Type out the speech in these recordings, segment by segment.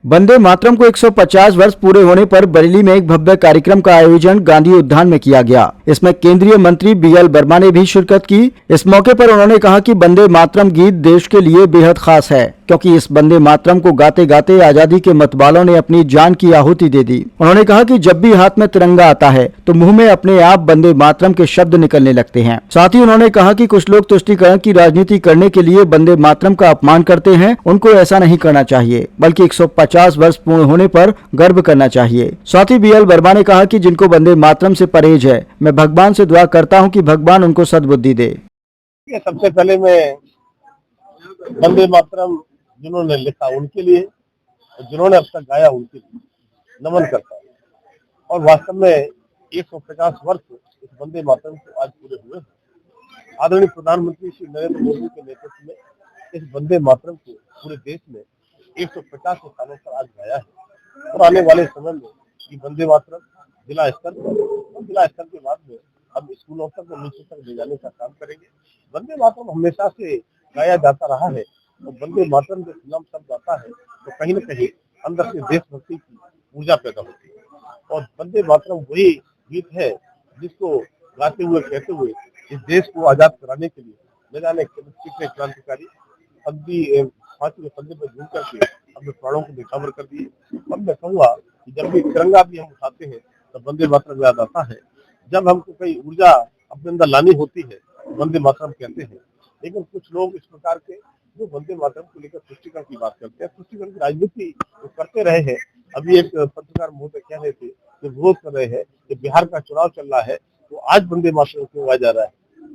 वंदे मातरम को 150 वर्ष पूरे होने पर बरेली में एक भव्य कार्यक्रम का आयोजन गांधी उद्यान में किया गया। इसमें केंद्रीय मंत्री BL वर्मा ने भी शिरकत की। इस मौके पर उन्होंने कहा कि वंदे मातरम गीत देश के लिए बेहद खास है, क्योंकि इस वंदे मातरम को गाते गाते आजादी के मतवालों ने अपनी जान की आहुति दे दी। उन्होंने कहा कि जब भी हाथ में तिरंगा आता है तो मुंह में अपने आप वंदे मातरम के शब्द निकलने लगते हैं। साथ ही उन्होंने कहा कि कुछ लोग तुष्टीकरण की राजनीति करने के लिए वंदे मातरम का अपमान करते हैं, उनको ऐसा नहीं करना चाहिए, बल्कि 150 वर्ष पूर्ण होने पर गर्व करना चाहिए। साथ ही BL वर्मा ने कहा कि जिनको वंदे मातरम से परहेज है, मैं भगवान से दुआ करता हूं कि भगवान उनको सद्बुद्धि दे। सबसे पहले मैं वंदे मातरम जिन्होंने लिखा उनके लिए, जिन्होंने अब तक गाया उनके लिए नमन करता हूँ। और वास्तव में 150 वर्ष इस वंदे मातरम को आज पूरे हुए हैं। आदरणीय प्रधानमंत्री श्री नरेंद्र मोदी के नेतृत्व में इस वंदे मातरम को पूरे देश में 150 स्थानों पर आज गाया है। और आने वाले समय में ये वंदे मातरम जिला स्तर पर और जिला स्तर के बाद में हम स्कूलों तक और नीचे तक ले जाने का काम करेंगे। वंदे मातरम हमेशा से गाया जाता रहा है और वंदे मातरम जब फिल्म शब्द आता है तो कहीं न कहीं अंदर से देशभक्ति की ऊर्जा पैदा होती है। और वंदे मातरम वही गीत है जिसको गाते हुए कहते हुए इस देश को आजाद कराने के लिए न जाने कितने क्रांतिकारी फांसी के फंदे पर झूम करके अपने प्राणों को निछावर कर दिए। और मैं कहूँगा कि जब भी तिरंगा भी हम उठाते हैं तो वंदे मातरम याद आता है। जब हमको कई ऊर्जा अपने अंदर लानी होती है तो वंदे मातरम कहते हैं। लेकिन कुछ लोग इस प्रकार के जो वंदे मातरम को लेकर तुष्टीकरण की बात करते हैं, तुष्टीकरण की राजनीति करते रहे हैं। अभी एक पत्रकार महोदय कह रहे थे कि विरोध कर रहे हैं कि बिहार का चुनाव चल रहा है तो आज वंदे मातरम क्यों गाया जा रहा है।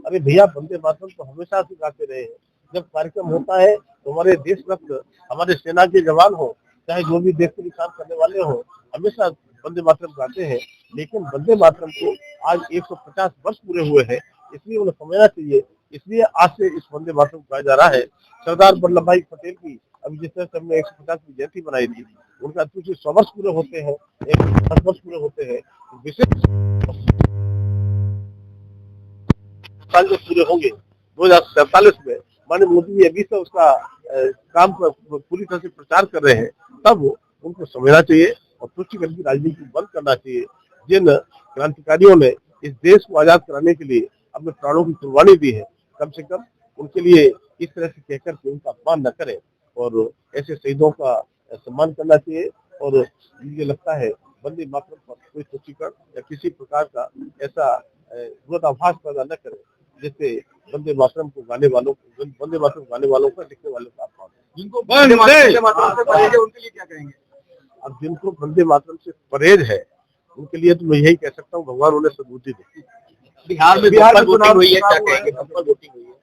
अरे भैया, वंदे मातरम तो हमेशा से गाते रहे हैं। जब कार्यक्रम होता है तो हमारे देशभक्त, हमारे सेना के जवान हो, चाहे जो भी देश के लिए काम करने वाले हो, हमेशा वंदे मातरम गाते हैं। लेकिन वंदे मातरम को आज 150 वर्ष पूरे हुए हैं, इसलिए उन्हें समझना चाहिए। इसलिए आज से इस वंदे मातरम को गाया जा रहा है। सरदार वल्लभ भाई पटेल की अभी जिस तरह से हमने 150 की जयंती बनाई थी, उनका चूंकि 100 वर्ष पूरे होते हैं, 110 वर्ष पूरे होते हैं, विशेष साल जो पूरे होंगे 2047 में, माननीय मोदी जी अभी से उसका काम पूरी तरह से प्रचार कर रहे हैं, तब उनको समझना चाहिए और तुष्टीकरण की राजनीति बंद करना चाहिए। जिन क्रांतिकारियों ने इस देश को आजाद कराने के लिए अपने प्राणों की कुर्बानी दी है, कम से कम उनके लिए इस तरह से कहकर के उनका अपमान न करें और ऐसे शहीदों का सम्मान करना चाहिए। और मुझे लगता है वंदे मातरम पर कोई तुष्टीकरण या किसी प्रकार का ऐसा विरोधाभास पैदा न करें जिससे वंदे मातरम को गाने वालों को, वंदे मातरम गाने वालों का, लिखने वालों का अपमान। जिनको वंदे मातरम से परहेज है उनके लिए क्या कहेंगे? अब जिनको वंदे मातरम से परहेज है उनके लिए तो मैं यही कह सकता हूँ, भगवान उन्हें सद्बुद्धि दे। बिहार में वोटिंग हुई है, क्या कहेंगे? वोटिंग हुई है।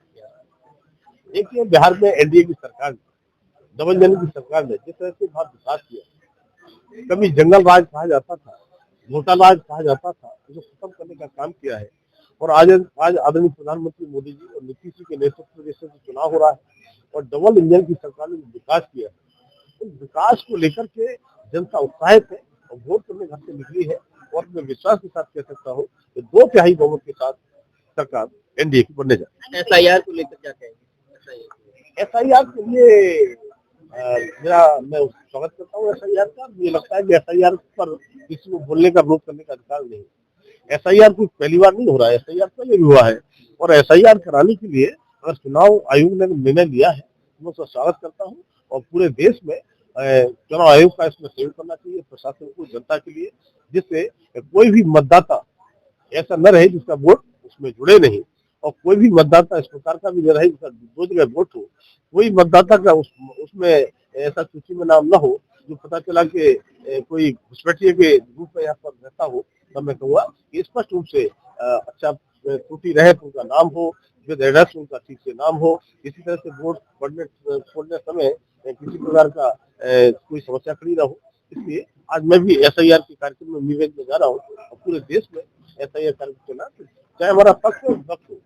एक ये बिहार में एनडीए की सरकार ने, डबल इंजन की सरकार ने जिस तरह से बहुत विकास किया, कभी जंगल राज कहा जाता था, घोटाला राज कहा जाता था, उसको खत्म करने का काम किया है। और आज आदरणीय प्रधानमंत्री मोदी जी और नीतीश जी के नेतृत्व में जैसे चुनाव हो रहा है और डबल इंजन की सरकार ने विकास किया है, तो विकास को लेकर के जनता उत्साहित है और वोट करने घर से निकली है। और मैं विश्वास के साथ कह सकता हूँ कि 2/3 बहुमत के साथ सरकार एनडीए की बनने जा रही है। SIR को लेकर क्या कहेंगे? SIR के लिए मैं स्वागत करता हूँ SIR का। मुझे लगता है कि SIR पर किसी को बोलने का, विरोध करने का अधिकार नहीं है। SIR कोई पहली बार नहीं हो रहा है, SIR पहले भी हुआ है। और SIR कराने के लिए अगर चुनाव आयोग ने निर्णय लिया है तो मैं उसका स्वागत करता हूँ। और पूरे देश में चुनाव आयोग का इसमें सहयोग करना चाहिए, प्रशासन को, जनता के लिए, जिससे कोई भी मतदाता ऐसा न रहे जिसका वोट उसमें जुड़े नहीं, और कोई भी मतदाता इस प्रकार का भी न रहे जिसका 2 जगह वोट हो। कोई मतदाता का उसमें ऐसा सूची में नाम न हो जो पता चला कि कोई घुसपैठिए के रूप में यहाँ पर रहता हो। तो मैं कहूँगा कि स्पष्ट रूप से अच्छा त्रुटि रहे तो उनका नाम हो, जो एड्रेस उनका ठीक से नाम हो। इसी तरह से वोट छोड़ने समय किसी प्रकार का कोई समस्या खड़ी ना हो। इसलिए आज मैं भी SIR के कार्यक्रम में निवेदन में जा रहा हूँ और पूरे देश में SIR कार्यक्रम चला, चाहे हमारा पक्ष हो विपक्ष हो,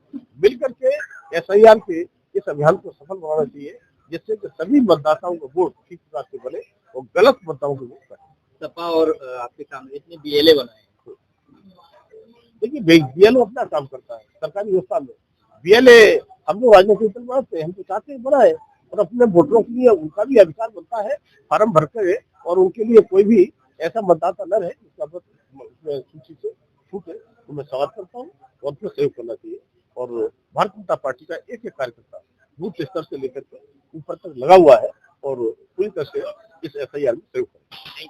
मिलकर के SIR के इस अभियान को सफल बनाना चाहिए, जिससे कि सभी मतदाताओं का वोट ठीक प्रकार से बने और गलत मतदाताओं को वोट करें। सपा और आपके कांग्रेस ने BLA बनाए। देखिए, BLO अपना काम करता है सरकारी व्यवस्था में। BLA हम लोग राजनीतिक बनाते हैं, हम तो चाहते हैं बनाए और अपने वोटरों के लिए उनका भी अधिकार बनता है फार्म भर कर और उनके लिए कोई भी ऐसा मतदाता न रहे जिसका मत उसमें सूची से छूटे, तो मैं स्वागत करता हूँ और उसमें सहयोग करना चाहिए। और भारतीय जनता पार्टी का एक एक कार्यकर्ता बूथ स्तर से लेकर के ऊपर तक लगा हुआ है और पूरी तरह से इस FIR में सहयोग करें।